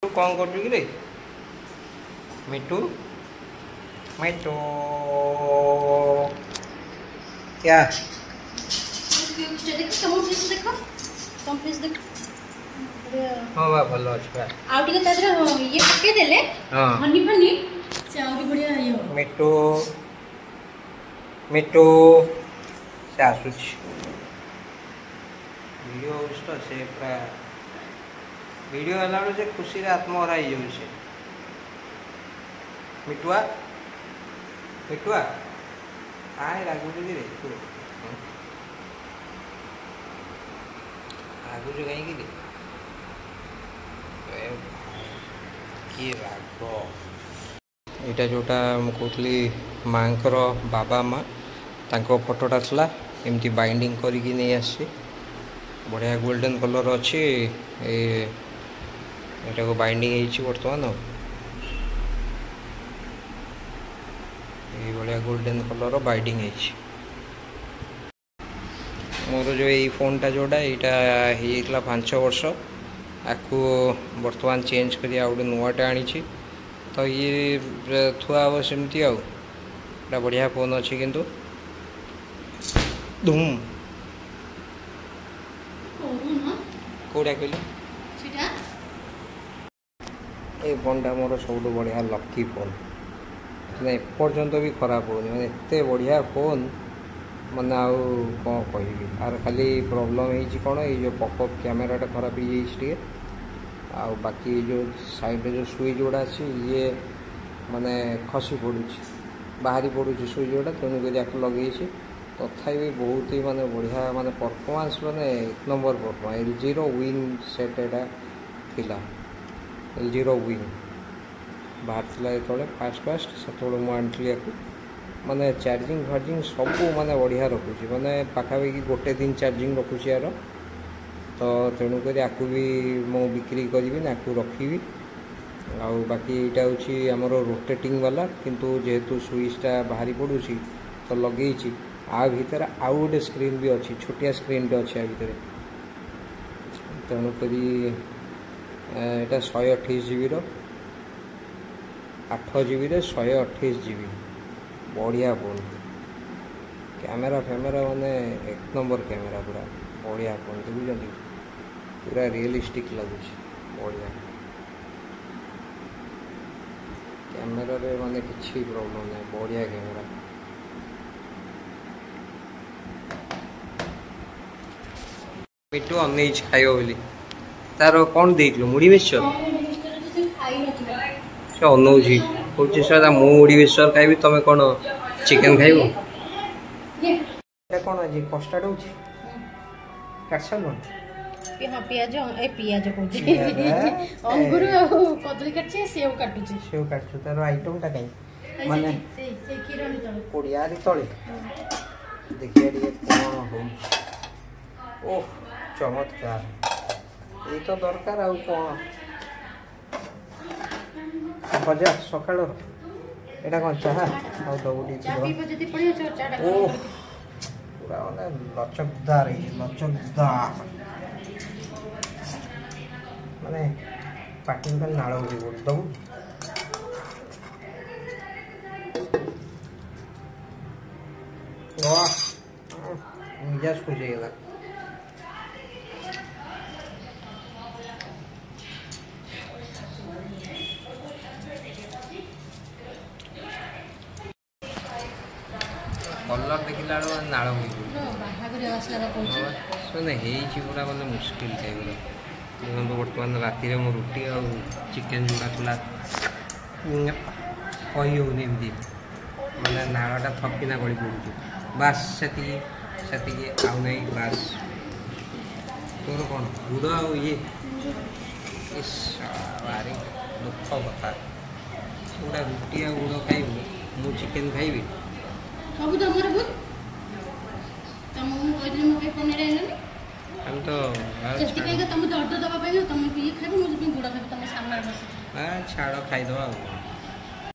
कौन कर मिट्टू मिट्टू क्या हाँ बा भल अच्छे आउ टिके तादर ये पके देले हनी फनी से आउरी बढ़िया ये मिट्टू मिट्टू से आसुच वीडियो तो से पूरा वीडियो हला से खुशी रे आत्महरा हो जाउछे मिटुआ मिटुआ आए लागु रे तू आगु जो कहीं की कि राग एटा जोटा कहली माँकर बाबा माँ तांको फोटोटा थला एमती बाइंडिंग करिकी नहीं आसी बढ़िया गोल्डन कलर अच्छी एटा को बाइंडिंग बर्तमान ये बढ़िया गोल्डन कलर बाइंडिंग मोर जो ये फोनटा जोड़ा यहाँ 5 वर्ष आपको बर्तमान चेंज कर गोटे नुआटे आनी तो ये थुआ हम सेमती आ बढ़िया फोन अच्छी किंतु धूम कौड़ा कहली ये फोनटा मोर सब बढ़िया लकी फोन एपर्यंत भी खराब हो मैंने एत बढ़िया फोन मैंने आउ कौन कह आर खाली प्रोब्लेम कौन ये जो पॉपअप कैमेराटा खराब हो आ बाकी जो साइड जो स्विच गुड़ा अच्छी ये माने खसी पड़ू बाहरी पड़ू स्विच गुड़ा तेणुक लगे तथापि बहुत ही माने बढ़िया माने परफॉर्मेंस माने 1 नंबर परफॉर्मेंस LG रो विन सेट एटा थिला LG रो विन बाहर थिला जो फास्ट से मुझे माने चार्जिंग फार्जिंग सब माने बढ़िया रखुची माने पाखापाखि गोटे दिन चार्जिंग रखुची यार तो तेणुक आपको भी मु बिक्री करी आपको रखी आउ बाकी यहाँ हूँ आमर रोटेटिंग वाला किंतु जेहेतु स्विचटा बाहरी पड़ू तो लगे आ भीतर आउ गोटे स्क्रीन भी अच्छी छोटिया स्क्रीन टे अच्छे भितर तेणुक यहाँ 128 GB 8 GB 128 GB बढ़िया फोन कैमेरा फैमेरा माने 1 नंबर कैमेरा पूरा बढ़िया फोन देखुं पूरा रियलिस्टिक लगुच बढ़िया कैमेरा रे माने किसी प्रॉब्लम नहीं बढ़िया कैमेरा मिट्टू अनेज खाइबो बोली तार कौन देइलो मुड़ी मिक्सचर से अनौजी कौची सर मुड़ी मिक्सचर खाइबी तमे कौन चिकन खाइबो एटा कौन आज कस्टर्ड होची काटसल हां पियाज ए पियाज कोची अंगूर कदली काटछे सेव काटछु तार आइटम टा काई माने से किरण तळे कोडियारी तळे देखिए ये कौन हो ओह चमत्कार ये तो दरकार आउ कौन बजा सकाळ एटा कौन चाहा आउ दबुडी चाबी बजती पड़ियो चाटा ओह पूरा माने लचकदार माने पाटिन का नाळ हो बोल दबु वाह मिजाज खुश हो कलर देखला नाड़ पूरा मतलब मुस्किल टाइप देखो बर्तमान राति मो रुटी आ चिकेन जोड़ा कही होनी मैंने नाड़टा थकिना गड़ी पड़ू बास से आउ नहीं बास तोर कौन गुड़ आ ये भारी दुख कथा गोटा रुटी आ गुड़ खाइबू मु चिकेन खाइबी सब तमर बुत तम मु कहली मो पे फोन रे आननी हम तो जल्दी कहीं तुम दर्द दबा पे तुम ये खाइबो मु गुड़ा खाइबो तुम सामने बस छाड़ खाई दवा